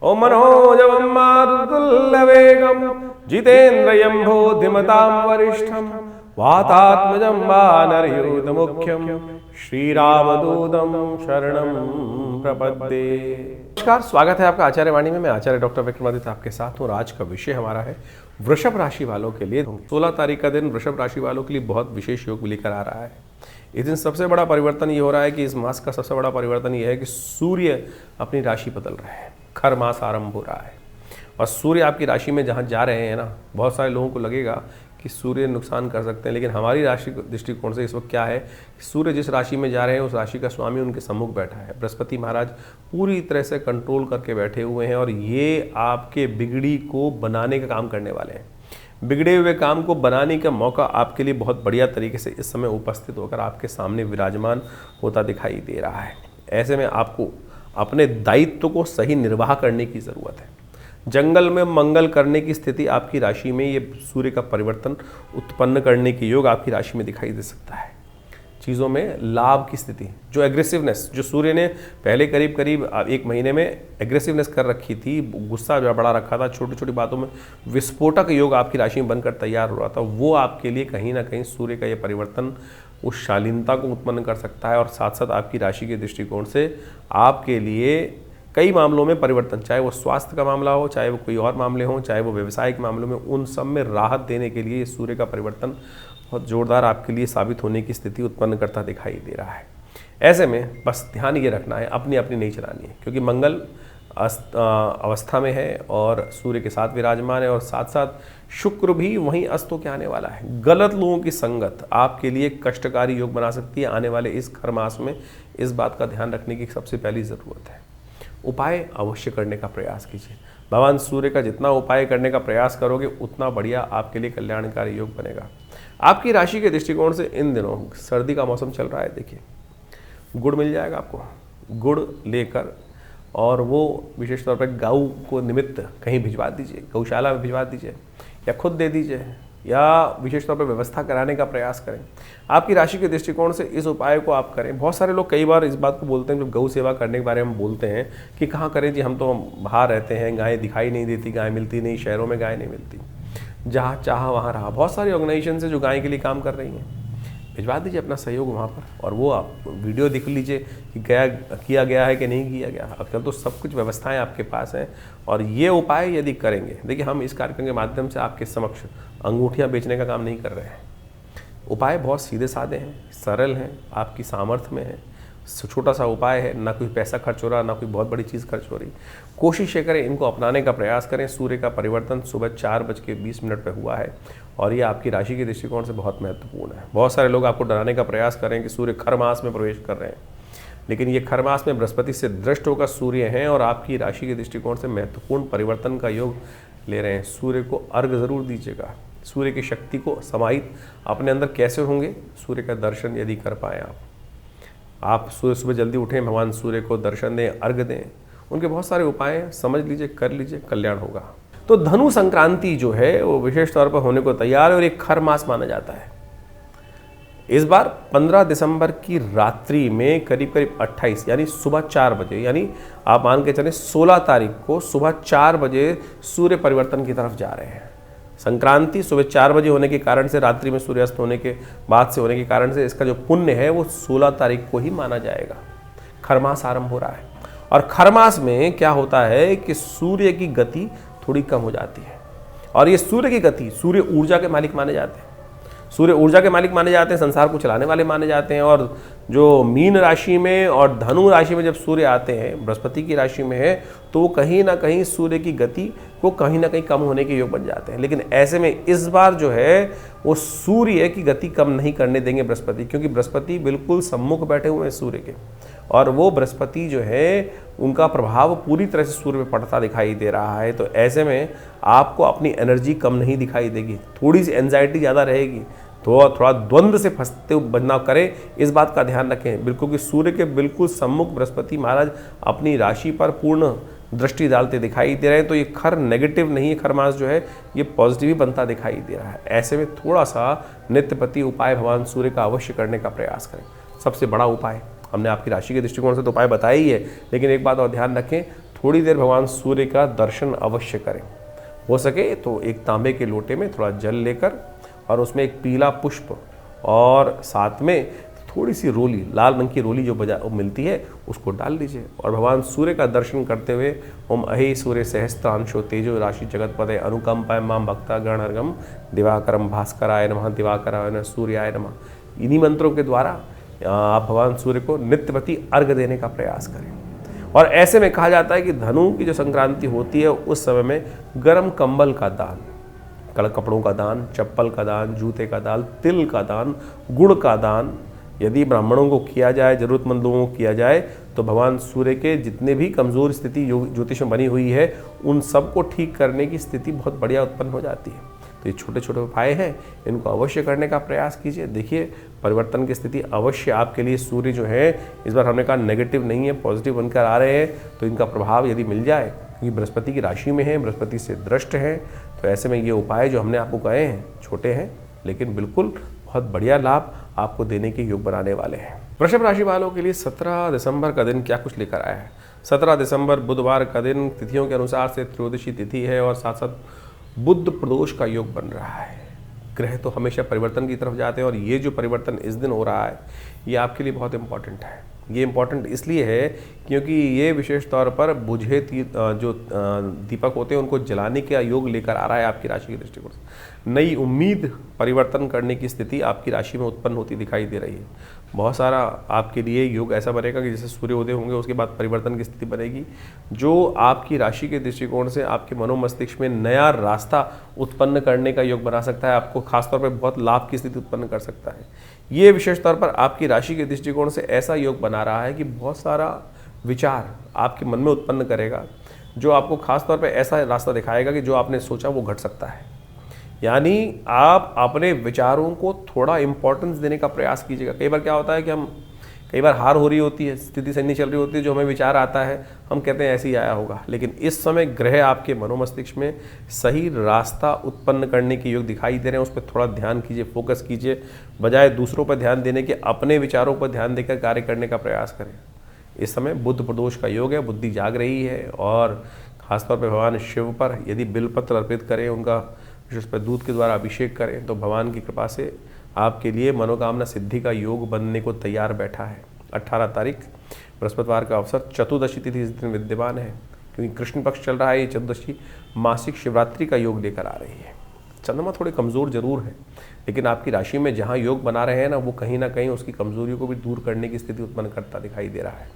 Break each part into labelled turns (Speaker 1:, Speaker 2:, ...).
Speaker 1: ओम मनोजवं मारुतुल्यवेगं जितेन्द्रियं बुद्धिमतां वरिष्ठं वातात्मजं वानरयूथमुख्यं श्रीरामदूतं शरणं प्रपद्ये। नमस्कार, स्वागत है आपका आचार्य वाणी में। मैं आचार्य डॉक्टर विक्रमादित्य आपके साथ हूँ और आज का विषय हमारा है वृषभ राशि वालों के लिए। 16 तारीख का दिन वृषभ राशि वालों के लिए बहुत विशेष योग लेकर आ रहा है। इस दिन सबसे बड़ा परिवर्तन ये हो रहा है कि इस मास का सबसे बड़ा परिवर्तन ये है कि सूर्य अपनी राशि बदल रहा है। खर मास आरंभ हो रहा है और सूर्य आपकी राशि में जहाँ जा रहे हैं ना, बहुत सारे लोगों को लगेगा कि सूर्य नुकसान कर सकते हैं, लेकिन हमारी राशि दृष्टिकोण से इस वक्त क्या है कि सूर्य जिस राशि में जा रहे हैं उस राशि का स्वामी उनके सम्मुख बैठा है। बृहस्पति महाराज पूरी तरह से कंट्रोल करके बैठे हुए हैं और ये आपके बिगड़ी को बनाने का काम करने वाले हैं। बिगड़े हुए काम को बनाने का मौका आपके लिए बहुत बढ़िया तरीके से इस समय उपस्थित होकर आपके सामने विराजमान होता दिखाई दे रहा है। ऐसे में आपको अपने दायित्व को सही निर्वाह करने की ज़रूरत है। जंगल में मंगल करने की स्थिति आपकी राशि में ये सूर्य का परिवर्तन उत्पन्न करने के योग आपकी राशि में दिखाई दे सकता है। चीज़ों में लाभ की स्थिति, जो एग्रेसिवनेस जो सूर्य ने पहले करीब एक महीने में एग्रेसिवनेस कर रखी थी, गुस्सा बढ़ा रखा था, छोटी छोटी बातों में विस्फोटक योग आपकी राशि में बनकर तैयार हो रहा था, वो आपके लिए कहीं ना कहीं सूर्य का ये परिवर्तन उस शालीनता को उत्पन्न कर सकता है और साथ साथ आपकी राशि के दृष्टिकोण से आपके लिए कई मामलों में परिवर्तन, चाहे वो स्वास्थ्य का मामला हो, चाहे वो कोई और मामले हों, चाहे वो व्यवसायिक मामलों में, उन सब में राहत देने के लिए सूर्य का परिवर्तन बहुत जोरदार आपके लिए साबित होने की स्थिति उत्पन्न करता दिखाई दे रहा है। ऐसे में बस ध्यान ये रखना है, अपनी अपनी नहीं चलानी है, क्योंकि मंगल अवस्था में है और सूर्य के साथ विराजमान है और साथ साथ शुक्र भी वहीं अस्त होकर आने वाला है। गलत लोगों की संगत आपके लिए कष्टकारी योग बना सकती है। आने वाले इस खर मास में इस बात का ध्यान रखने की सबसे पहली ज़रूरत है। उपाय अवश्य करने का प्रयास कीजिए। भगवान सूर्य का जितना उपाय करने का प्रयास करोगे उतना बढ़िया आपके लिए कल्याणकारी योग बनेगा। आपकी राशि के दृष्टिकोण से इन दिनों सर्दी का मौसम चल रहा है। देखिए, गुड़ मिल जाएगा आपको, गुड़ लेकर और वो विशेष तौर पर गऊ को निमित्त कहीं भिजवा दीजिए, गौशाला में भिजवा दीजिए या खुद दे दीजिए या विशेष तौर पर व्यवस्था कराने का प्रयास करें। आपकी राशि के दृष्टिकोण से इस उपाय को आप करें। बहुत सारे लोग कई बार इस बात को बोलते हैं, जब गौ सेवा करने के बारे में बोलते हैं कि कहाँ करें जी, हम तो बाहर रहते हैं, गाय दिखाई नहीं देती, गाय मिलती नहीं, शहरों में गाय नहीं मिलती, जहाँ चाहा वहाँ रहा। बहुत सारी ऑर्गेनाइजेशन है जो गाय के लिए काम कर रही हैं, भिजवा दीजिए अपना सहयोग वहाँ पर और वो आप वीडियो देख लीजिए कि किया गया है कि नहीं किया गया। आजकल तो सब कुछ व्यवस्थाएं आपके पास हैं और ये उपाय यदि करेंगे, देखिए हम इस कार्यक्रम के माध्यम से आपके समक्ष अंगूठियाँ बेचने का काम नहीं कर रहे हैं। उपाय बहुत सीधे साधे हैं, सरल हैं, आपकी सामर्थ्य में है, छोटा सा उपाय है, ना कोई पैसा खर्च हो रहा, ना कोई बहुत बड़ी चीज़ खर्च हो रही। कोशिश ये करें, इनको अपनाने का प्रयास करें। सूर्य का परिवर्तन सुबह 4:20 पर हुआ है और ये आपकी राशि के दृष्टिकोण से बहुत महत्वपूर्ण है। बहुत सारे लोग आपको डराने का प्रयास करें कि सूर्य खर मास में प्रवेश कर रहे हैं, लेकिन ये खर मास में बृहस्पति से दृष्ट होकर सूर्य हैं और आपकी राशि के दृष्टिकोण से महत्वपूर्ण परिवर्तन का योग ले रहे हैं। सूर्य को अर्घ ज़रूर दीजिएगा। सूर्य की शक्ति को समाहित अपने अंदर कैसे होंगे? सूर्य का दर्शन यदि कर पाएँ आप सुबह जल्दी उठें, भगवान सूर्य को दर्शन दें, अर्घ दें, उनके बहुत सारे उपाय समझ लीजिए, कर लीजिए, कल्याण होगा। तो धनु संक्रांति जो है वो विशेष तौर पर होने को तैयार है और एक खर मास माना जाता है। इस बार 15 दिसंबर की रात्रि में करीब 28 यानी सुबह 4 बजे, यानी आप मान के चलें 16 तारीख को सुबह 4 बजे सूर्य परिवर्तन की तरफ जा रहे हैं। संक्रांति सुबह 4 बजे होने के कारण से, रात्रि में सूर्यास्त होने के बाद से होने के कारण से, इसका जो पुण्य है वो 16 तारीख को ही माना जाएगा। खरमास आरंभ हो रहा है और खरमास में क्या होता है कि सूर्य की गति थोड़ी कम हो जाती है और ये सूर्य की गति, सूर्य ऊर्जा के मालिक माने जाते हैं। सूर्य ऊर्जा के मालिक माने जाते हैं, संसार को चलाने वाले माने जाते हैं। और जो मीन राशि में और धनु राशि में जब सूर्य आते हैं, बृहस्पति की राशि में है, तो वो कहीं ना कहीं सूर्य की गति को कहीं ना कहीं कम होने के योग बन जाते हैं। लेकिन ऐसे में इस बार जो है वो सूर्य की गति कम नहीं करने देंगे बृहस्पति, क्योंकि बृहस्पति बिल्कुल सम्मुख बैठे हुए हैं सूर्य के और वो बृहस्पति जो है उनका प्रभाव पूरी तरह से सूर्य पे पड़ता दिखाई दे रहा है। तो ऐसे में आपको अपनी एनर्जी कम नहीं दिखाई देगी, थोड़ी सी एंजाइटी ज़्यादा रहेगी, तो थोड़ा द्वंद्व से फंसते बदलाव करें, इस बात का ध्यान रखें। बिल्कुल कि सूर्य के बिल्कुल सम्मुख बृहस्पति महाराज अपनी राशि पर पूर्ण दृष्टि डालते दिखाई दे रहे हैं। तो ये खर नेगेटिव नहीं है, खर मास जो है ये पॉजिटिव ही बनता दिखाई दे रहा है। ऐसे में थोड़ा सा नित्यपति उपाय भगवान सूर्य का अवश्य करने का प्रयास करें। सबसे बड़ा उपाय हमने आपकी राशि के दृष्टिकोण से तो उपाय बताया ही है, लेकिन एक बात और ध्यान रखें, थोड़ी देर भगवान सूर्य का दर्शन अवश्य करें। हो सके तो एक तांबे के लोटे में थोड़ा जल लेकर और उसमें एक पीला पुष्प और साथ में थोड़ी सी रोली, लाल रंग की रोली जो मिलती है उसको डाल लीजिए और भगवान सूर्य का दर्शन करते हुए ओम अहि सूर्य सहस्त्रांशो तेजो राशि जगतपते अनुकंपाय माम भक्ता गणहर्गम दिवाकरम भास्कराय नमः दिवाकराय नमः सूर्याय नमः, इन्हीं मंत्रों के द्वारा आप भगवान सूर्य को नित्यप्रति अर्घ देने का प्रयास करें। और ऐसे में कहा जाता है कि धनु की जो संक्रांति होती है उस समय में गर्म कंबल का दान, कपड़ों का दान, चप्पल का दान, जूते का दान, तिल का दान, गुड़ का दान यदि ब्राह्मणों को किया जाए, जरूरतमंद लोगों को किया जाए तो भगवान सूर्य के जितने भी कमज़ोर स्थिति ज्योतिष में बनी हुई है उन सबको ठीक करने की स्थिति बहुत बढ़िया उत्पन्न हो जाती है। तो ये छोटे छोटे उपाय हैं, इनको अवश्य करने का प्रयास कीजिए। देखिए परिवर्तन की स्थिति अवश्य आपके लिए सूर्य जो है इस बार हमने कहा नेगेटिव नहीं है, पॉजिटिव बनकर आ रहे हैं, तो इनका प्रभाव यदि मिल जाए क्योंकि बृहस्पति की राशि में है, बृहस्पति से दृष्ट है, तो ऐसे में ये उपाय जो हमने आपको कहे हैं छोटे हैं लेकिन बिल्कुल बहुत बढ़िया लाभ आपको देने के योग बनाने वाले हैं। वृषभ राशि वालों के लिए 17 दिसंबर का दिन क्या कुछ लेकर आया है। 17 दिसंबर बुधवार का दिन तिथियों के अनुसार से त्रयोदशी तिथि है और साथ साथ बुध प्रदोष का योग बन रहा है। ग्रह तो हमेशा परिवर्तन की तरफ जाते हैं और ये जो परिवर्तन इस दिन हो रहा है ये आपके लिए बहुत इंपॉर्टेंट है। ये इम्पॉर्टेंट इसलिए है क्योंकि ये विशेष तौर पर बुझे जो दीपक होते हैं उनको जलाने का योग लेकर आ रहा है आपकी राशि के दृष्टिकोण से। नई उम्मीद परिवर्तन करने की स्थिति आपकी राशि में उत्पन्न होती दिखाई दे रही है। बहुत सारा आपके लिए योग ऐसा बनेगा कि जैसे सूर्योदय होंगे उसके बाद परिवर्तन की स्थिति बनेगी जो आपकी राशि के दृष्टिकोण से आपके मनोमस्तिष्क में नया रास्ता उत्पन्न करने का योग बना सकता है, आपको खासतौर पर बहुत लाभ की स्थिति उत्पन्न कर सकता है। ये विशेष तौर पर आपकी राशि के दृष्टिकोण से ऐसा योग बना रहा है कि बहुत सारा विचार आपके मन में उत्पन्न करेगा जो आपको खासतौर पर ऐसा रास्ता दिखाएगा कि जो आपने सोचा वो घट सकता है। यानी आप अपने विचारों को थोड़ा इम्पोर्टेंस देने का प्रयास कीजिएगा। कई बार क्या होता है कि हम कई बार हार हो रही होती है, स्थिति सही नहीं चल रही होती है, जो हमें विचार आता है हम कहते हैं ऐसे ही आया होगा, लेकिन इस समय ग्रह आपके मनोमस्तिष्क में सही रास्ता उत्पन्न करने के योग दिखाई दे रहे हैं। उस पर थोड़ा ध्यान कीजिए, फोकस कीजिए, बजाय दूसरों पर ध्यान देने के अपने विचारों पर ध्यान देकर कार्य करने का प्रयास करें। इस समय बुध प्रदोष का योग है, बुद्धि जाग रही है और खासतौर पर भगवान शिव पर यदि बिलपत्र अर्पित करें, उनका विशेष पर दूध के द्वारा अभिषेक करें तो भगवान की कृपा से आपके लिए मनोकामना सिद्धि का योग बनने को तैयार बैठा है। 18 तारीख बृहस्पतिवार का अवसर, चतुर्दशी तिथि इस दिन विद्यमान है क्योंकि कृष्ण पक्ष चल रहा है। ये चतुर्दशी मासिक शिवरात्रि का योग लेकर आ रही है। चंद्रमा थोड़े कमज़ोर जरूर है लेकिन आपकी राशि में जहाँ योग बना रहे हैं ना वो कहीं ना कहीं उसकी कमजोरियों को भी दूर करने की स्थिति उत्पन्न करता दिखाई दे रहा है।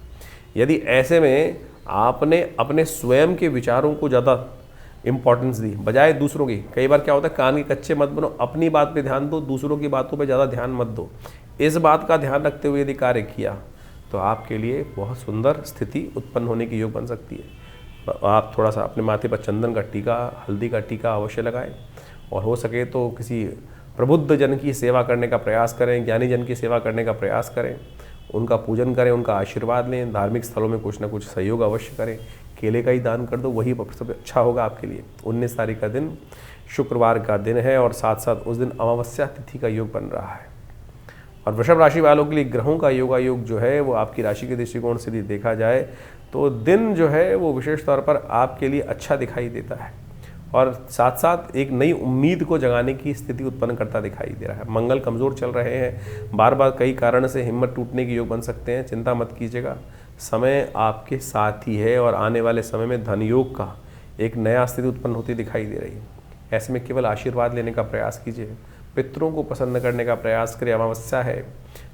Speaker 1: यदि ऐसे में आपने अपने स्वयं के विचारों को ज़्यादा इंपॉर्टेंस दी बजाय दूसरों की, कई बार क्या होता है कान के कच्चे मत बनो, अपनी बात पे ध्यान दो, दूसरों की बातों पे ज़्यादा ध्यान मत दो। इस बात का ध्यान रखते हुए यदि कार्य किया तो आपके लिए बहुत सुंदर स्थिति उत्पन्न होने की योग बन सकती है। आप थोड़ा सा अपने माथे पर चंदन का टीका, हल्दी का टीका अवश्य लगाएं और हो सके तो किसी प्रबुद्ध जन की सेवा करने का प्रयास करें, ज्ञानी जन की सेवा करने का प्रयास करें, उनका पूजन करें, उनका आशीर्वाद लें। धार्मिक स्थलों में कुछ ना कुछ सहयोग अवश्य करें। केले का ही दान कर दो, वही सबसे अच्छा होगा आपके लिए। 19 तारीख का दिन शुक्रवार का दिन है और साथ साथ उस दिन अमावस्या तिथि का योग बन रहा है। और वृषभ राशि वालों के लिए ग्रहों का योगायोग जो है वो आपकी राशि के दृष्टिकोण से भी देखा जाए तो दिन जो है वो विशेष तौर पर आपके लिए अच्छा दिखाई देता है और साथ साथ एक नई उम्मीद को जगाने की स्थिति उत्पन्न करता दिखाई दे रहा है। मंगल कमज़ोर चल रहे हैं, बार बार कई कारण से हिम्मत टूटने के योग बन सकते हैं। चिंता मत कीजिएगा, समय आपके साथ ही है और आने वाले समय में धन योग का एक नया स्थिति उत्पन्न होती दिखाई दे रही है। ऐसे में केवल आशीर्वाद लेने का प्रयास कीजिए, पितरों को प्रसन्न करने का प्रयास करें। अमावस्या है,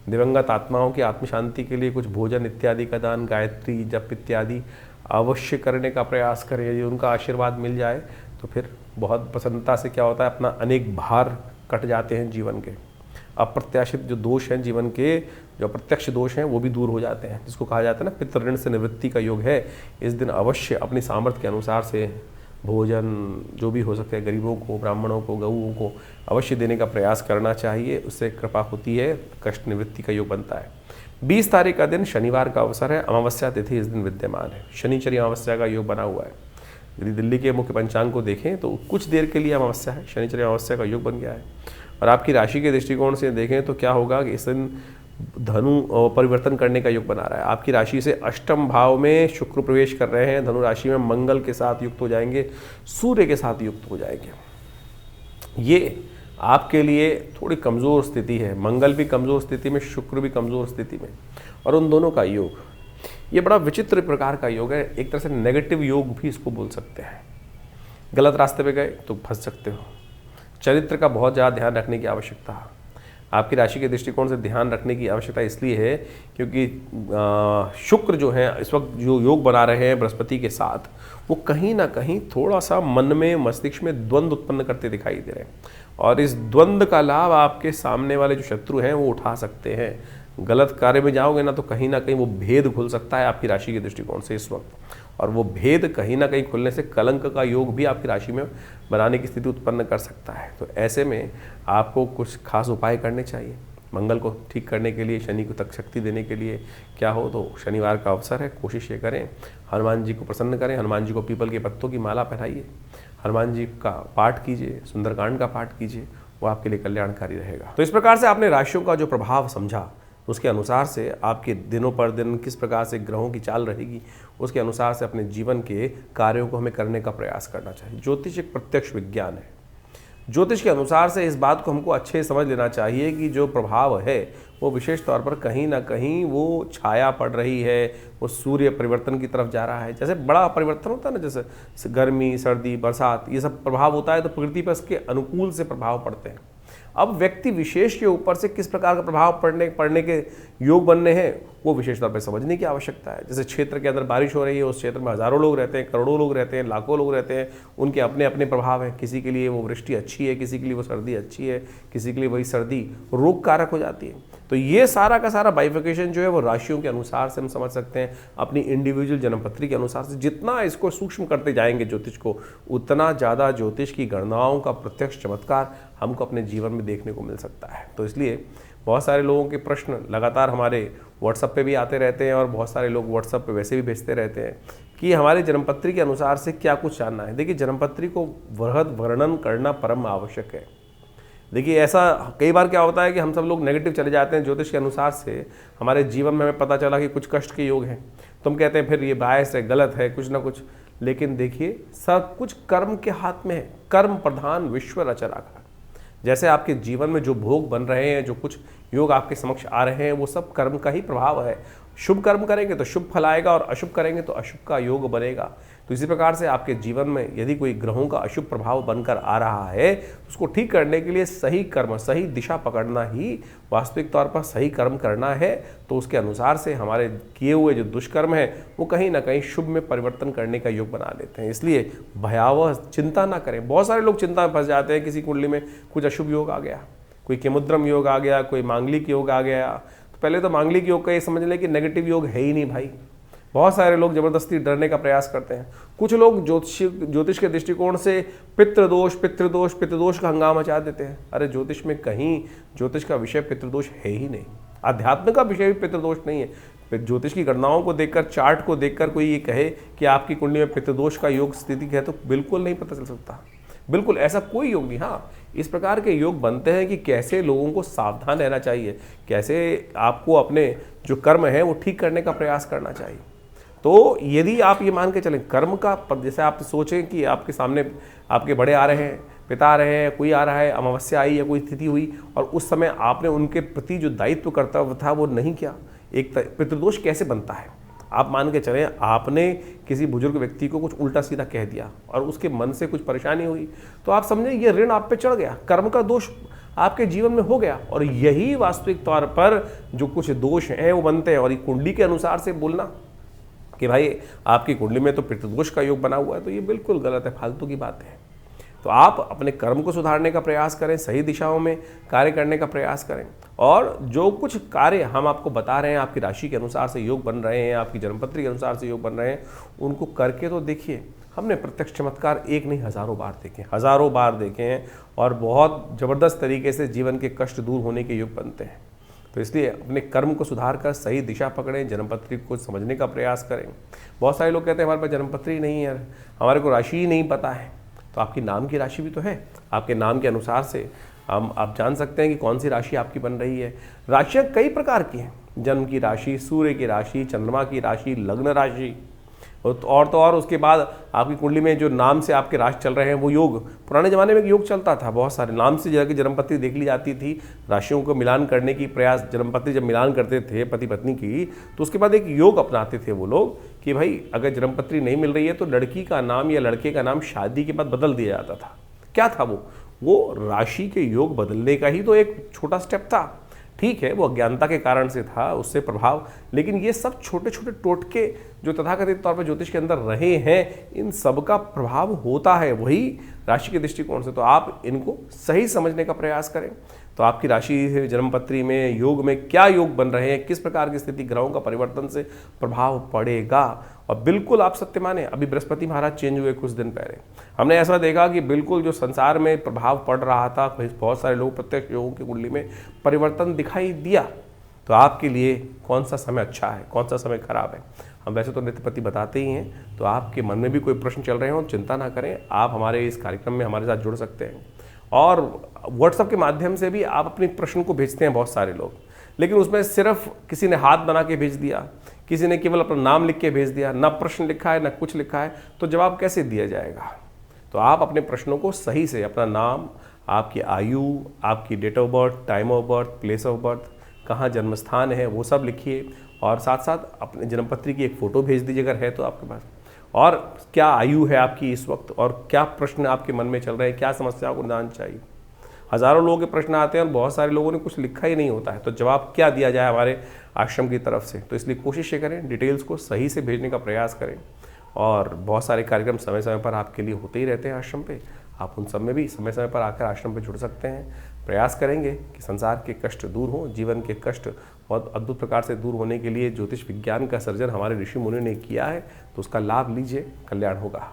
Speaker 1: दिवंगत आत्माओं की आत्म शांति के लिए कुछ भोजन इत्यादि का दान, गायत्री जप इत्यादि अवश्य करने का प्रयास करें। यदि उनका आशीर्वाद मिल जाए तो फिर बहुत प्रसन्नता से क्या होता है अपना अनेक भार कट जाते हैं जीवन के। अप्रत्याशित जो दोष हैं जीवन के, जो अप्रत्यक्ष दोष हैं वो भी दूर हो जाते हैं, जिसको कहा जाता है ना पितृ ऋण से निवृत्ति का योग है। इस दिन अवश्य अपनी सामर्थ्य के अनुसार से भोजन जो भी हो सकता है गरीबों को, ब्राह्मणों को, गऊओं को अवश्य देने का प्रयास करना चाहिए। उससे कृपा होती है, कष्ट निवृत्ति का योग बनता है। 20 तारीख का दिन शनिवार का अवसर है, अमावस्या तिथि इस दिन विद्यमान है। शनिचरी अमावस्या का योग बना हुआ है। यदि दिल्ली के मुख्य पंचांग को देखें तो कुछ देर के लिए अमावस्या है, शनिचरी अमावस्या का योग बन गया है। और आपकी राशि के दृष्टिकोण से देखें तो क्या होगा कि इस दिन धनु परिवर्तन करने का योग बना रहा है। आपकी राशि से अष्टम भाव में शुक्र प्रवेश कर रहे हैं, धनु राशि में मंगल के साथ युक्त हो जाएंगे, सूर्य के साथ युक्त हो जाएंगे। ये आपके लिए थोड़ी कमज़ोर स्थिति है, मंगल भी कमज़ोर स्थिति में, शुक्र भी कमज़ोर स्थिति में, और उन दोनों का योग ये बड़ा विचित्र प्रकार का योग है। एक तरह से नेगेटिव योग भी इसको बोल सकते हैं। गलत रास्ते पे गए तो फंस सकते हो। चरित्र का बहुत ज़्यादा ध्यान रखने की आवश्यकता है। आपकी राशि के दृष्टिकोण से ध्यान रखने की आवश्यकता इसलिए है क्योंकि शुक्र जो है इस वक्त जो योग बना रहे हैं बृहस्पति के साथ, वो कहीं ना कहीं थोड़ा सा मन में, मस्तिष्क में द्वंद्व उत्पन्न करते दिखाई दे रहे हैं, और इस द्वंद्व का लाभ आपके सामने वाले जो शत्रु हैं वो उठा सकते हैं। गलत कार्य में जाओगे ना तो कहीं ना कहीं वो भेद खुल सकता है आपकी राशि के दृष्टिकोण से इस वक्त, और वो भेद कहीं ना कहीं खुलने से कलंक का योग भी आपकी राशि में बनाने की स्थिति उत्पन्न कर सकता है। तो ऐसे में आपको कुछ खास उपाय करने चाहिए। मंगल को ठीक करने के लिए, शनि को तक शक्ति देने के लिए क्या हो तो शनिवार का अवसर है, कोशिश ये करें हनुमान जी को प्रसन्न करें, हनुमान जी को पीपल के पत्तों की माला पहनाइए, हनुमान जी का पाठ कीजिए, सुंदरकांड का पाठ कीजिए, वो आपके लिए कल्याणकारी रहेगा। तो इस प्रकार से आपने राशियों का जो प्रभाव समझा, उसके अनुसार से आपके दिनों पर दिन किस प्रकार से ग्रहों की चाल रहेगी, उसके अनुसार से अपने जीवन के कार्यों को हमें करने का प्रयास करना चाहिए। ज्योतिष एक प्रत्यक्ष विज्ञान है। ज्योतिष के अनुसार से इस बात को हमको अच्छे समझ लेना चाहिए कि जो प्रभाव है वो विशेष तौर पर कहीं ना कहीं वो छाया पड़ रही है, वो सूर्य परिवर्तन की तरफ जा रहा है। जैसे बड़ा परिवर्तन होता है ना, जैसे गर्मी, सर्दी, बरसात, ये सब प्रभाव होता है तो प्रकृति पर इसके अनुकूल से प्रभाव पड़ते हैं। अब व्यक्ति विशेष के ऊपर से किस प्रकार का प्रभाव पड़ने के योग बनने हैं वो विशेष तौर पर समझने की आवश्यकता है। जैसे क्षेत्र के अंदर बारिश हो रही है, उस क्षेत्र में हज़ारों लोग रहते हैं, करोड़ों लोग रहते हैं, लाखों लोग रहते हैं, उनके अपने अपने प्रभाव हैं। किसी के लिए वो वृष्टि अच्छी है, किसी के लिए वो सर्दी अच्छी है, किसी के लिए वही सर्दी रोग कारक हो जाती है। तो ये सारा का सारा बाइफिकेशन जो है वो राशियों के अनुसार से हम समझ सकते हैं, अपनी इंडिविजुअल जन्मपत्री के अनुसार से। जितना इसको सूक्ष्म करते जाएंगे ज्योतिष को, उतना ज़्यादा ज्योतिष की गणनाओं का प्रत्यक्ष चमत्कार हमको अपने जीवन में देखने को मिल सकता है। तो इसलिए बहुत सारे लोगों के प्रश्न लगातार हमारे व्हाट्सएप पे भी आते रहते हैं, और बहुत सारे लोग व्हाट्सएप पे वैसे भी भेजते रहते हैं कि हमारे जन्मपत्री के अनुसार से क्या कुछ जानना है। देखिए, जन्मपत्री को वृहद वर्णन करना परम आवश्यक है। देखिए, ऐसा कई बार क्या होता है कि हम सब लोग नेगेटिव चले जाते हैं ज्योतिष के अनुसार से। हमारे जीवन में हमें पता चला कि कुछ कष्ट के योग हैं, तो हम कहते हैं फिर ये बायस है, गलत है, कुछ ना कुछ। लेकिन देखिए, सब कुछ कर्म के हाथ में है। कर्म प्रधान विश्व रचा रखा। जैसे आपके जीवन में जो भोग बन रहे हैं, जो कुछ योग आपके समक्ष आ रहे हैं, वो सब कर्म का ही प्रभाव है। शुभ कर्म करेंगे तो शुभ फल आएगा, और अशुभ करेंगे तो अशुभ का योग बनेगा। तो इसी प्रकार से आपके जीवन में यदि कोई ग्रहों का अशुभ प्रभाव बनकर आ रहा है, तो उसको ठीक करने के लिए सही कर्म, सही दिशा पकड़ना ही वास्तविक तौर पर सही कर्म करना है। तो उसके अनुसार से हमारे किए हुए जो दुष्कर्म है वो कहीं ना कहीं शुभ में परिवर्तन करने का योग बना लेते हैं। इसलिए भयावह चिंता ना करें। बहुत सारे लोग चिंता में फंस जाते हैं, किसी कुंडली में कुछ अशुभ योग आ गया, कोई केमुद्रम योग आ गया, कोई मांगलिक योग आ गया। तो पहले तो मांगलिक योग का ये समझ लें कि नेगेटिव योग है ही नहीं भाई। बहुत सारे लोग जबरदस्ती डरने का प्रयास करते हैं। कुछ लोग ज्योतिष के दृष्टिकोण से पितृदोष का हंगामा मचा देते हैं। अरे ज्योतिष में कहीं ज्योतिष का विषय पितृदोष है ही नहीं। अध्यात्म का विषय भी पितृदोष नहीं है। ज्योतिष की गणनाओं को देखकर, चार्ट को देखकर कोई ये कहे कि आपकी कुंडली में पितृदोष का योग स्थिति है तो बिल्कुल नहीं पता चल सकता। बिल्कुल ऐसा कोई योग नहीं। हाँ, इस प्रकार के योग बनते हैं कि कैसे लोगों को सावधान रहना चाहिए, कैसे आपको अपने जो कर्म है वो ठीक करने का प्रयास करना चाहिए। तो यदि आप ये मान के चलें कर्म का, जैसे आप सोचें कि आपके सामने आपके बड़े आ रहे हैं, पिता आ रहे हैं, कोई आ रहा है, अमावस्या आई या कोई स्थिति हुई, और उस समय आपने उनके प्रति जो दायित्व कर्तव्य था वो नहीं किया, एक पितृदोष कैसे बनता है? आप मान के चलें आपने किसी बुजुर्ग व्यक्ति को कुछ उल्टा सीधा कह दिया और उसके मन से कुछ परेशानी हुई, तो आप समझें ये ऋण आप पे चढ़ गया, कर्म का दोष आपके जीवन में हो गया। और यही वास्तविक तौर पर जो कुछ दोष हैं वो बनते हैं। और ये कुंडली के अनुसार से बोलना कि भाई आपकी कुंडली में तो पितृदोष का योग बना हुआ है, तो ये बिल्कुल गलत है, फालतू की बात है। तो आप अपने कर्म को सुधारने का प्रयास करें, सही दिशाओं में कार्य करने का प्रयास करें, और जो कुछ कार्य हम आपको बता रहे हैं, आपकी राशि के अनुसार से योग बन रहे हैं, आपकी जन्मपत्री के अनुसार से योग बन रहे हैं, उनको करके तो देखिए। हमने प्रत्यक्ष चमत्कार एक नहीं हज़ारों बार देखे हैं, और बहुत ज़बरदस्त तरीके से जीवन के कष्ट दूर होने के योग बनते हैं। तो इसलिए अपने कर्म को सुधार कर सही दिशा पकड़ें, जन्मपत्री को समझने का प्रयास करें। बहुत सारे लोग कहते हैं हमारे पास जन्मपत्री नहीं है, हमारे को राशि ही नहीं पता है। तो आपकी नाम की राशि भी तो है, आपके नाम के अनुसार से हम आप जान सकते हैं कि कौन सी राशि आपकी बन रही है। राशियाँ कई प्रकार की हैं, जन्म की राशि, सूर्य की राशि, चंद्रमा की राशि, लग्न राशि, और तो और उसके बाद आपकी कुंडली में जो नाम से आपके राशि चल रहे हैं वो योग। पुराने ज़माने में एक योग चलता था, बहुत सारे नाम से जाकर जन्मपत्री देख ली जाती थी, राशियों को मिलान करने की प्रयास, जन्मपत्री जब मिलान करते थे पति पत्नी की तो उसके बाद एक योग अपनाते थे वो लोग कि भाई अगर जन्मपत्री नहीं मिल रही है तो लड़की का नाम या लड़के का नाम शादी के बाद बदल दिया जाता था। क्या था वो राशि के योग बदलने का ही तो एक छोटा स्टेप था। ठीक है, वो अज्ञानता के कारण से था, उससे प्रभाव, लेकिन ये सब छोटे छोटे टोटके जो तथाकथित तौर पर ज्योतिष के अंदर रहे हैं, इन सब का प्रभाव होता है वही राशि के दृष्टिकोण से। तो आप इनको सही समझने का प्रयास करें। तो आपकी राशि जन्मपत्री में योग में क्या योग बन रहे हैं, किस प्रकार की स्थिति ग्रहों का परिवर्तन से प्रभाव पड़ेगा। और बिल्कुल आप सत्य माने, अभी बृहस्पति महाराज चेंज हुए कुछ दिन पहले, हमने ऐसा देखा कि बिल्कुल जो संसार में प्रभाव पड़ रहा था, बहुत सारे लोग प्रत्यक्ष योगों की कुंडली में परिवर्तन दिखाई दिया। तो आपके लिए कौन सा समय अच्छा है, कौन सा समय खराब है, हम वैसे तो नित्यपति बताते ही हैं। तो आपके मन में भी कोई प्रश्न चल रहे हो, चिंता ना करें, आप हमारे इस कार्यक्रम में हमारे साथ जुड़ सकते हैं। और व्हाट्सएप के माध्यम से भी आप अपने प्रश्न को भेजते हैं बहुत सारे लोग, लेकिन उसमें सिर्फ किसी ने हाथ बना के भेज दिया, किसी ने केवल अपना नाम लिख के भेज दिया, ना प्रश्न लिखा है ना कुछ लिखा है, तो जवाब कैसे दिया जाएगा। तो आप अपने प्रश्नों को सही से, अपना नाम, आपकी आयु, आपकी date of birth, time of birth, place of birth, कहाँ जन्म स्थान है, वो सब लिखिए। और साथ साथ अपने जन्मपत्री की एक फ़ोटो भेज दीजिए अगर है तो आपके पास, और क्या आयु है आपकी इस वक्त, और क्या प्रश्न आपके मन में चल रहे हैं, क्या समस्याओं को निदान चाहिए। हज़ारों लोगों के प्रश्न आते हैं और बहुत सारे लोगों ने कुछ लिखा ही नहीं होता है, तो जवाब क्या दिया जाए हमारे आश्रम की तरफ से। तो इसलिए कोशिश ये करें, डिटेल्स को सही से भेजने का प्रयास करें। और बहुत सारे कार्यक्रम समय समय पर आपके लिए होते ही रहते हैं आश्रम पे, आप उन सब में भी समय समय पर आकर आश्रम पे जुड़ सकते हैं। प्रयास करेंगे कि संसार के कष्ट दूर हों, जीवन के कष्ट बहुत अद्भुत प्रकार से दूर होने के लिए ज्योतिष विज्ञान का सर्जन हमारे ऋषि मुनि ने किया है, तो उसका लाभ लीजिए, कल्याण होगा।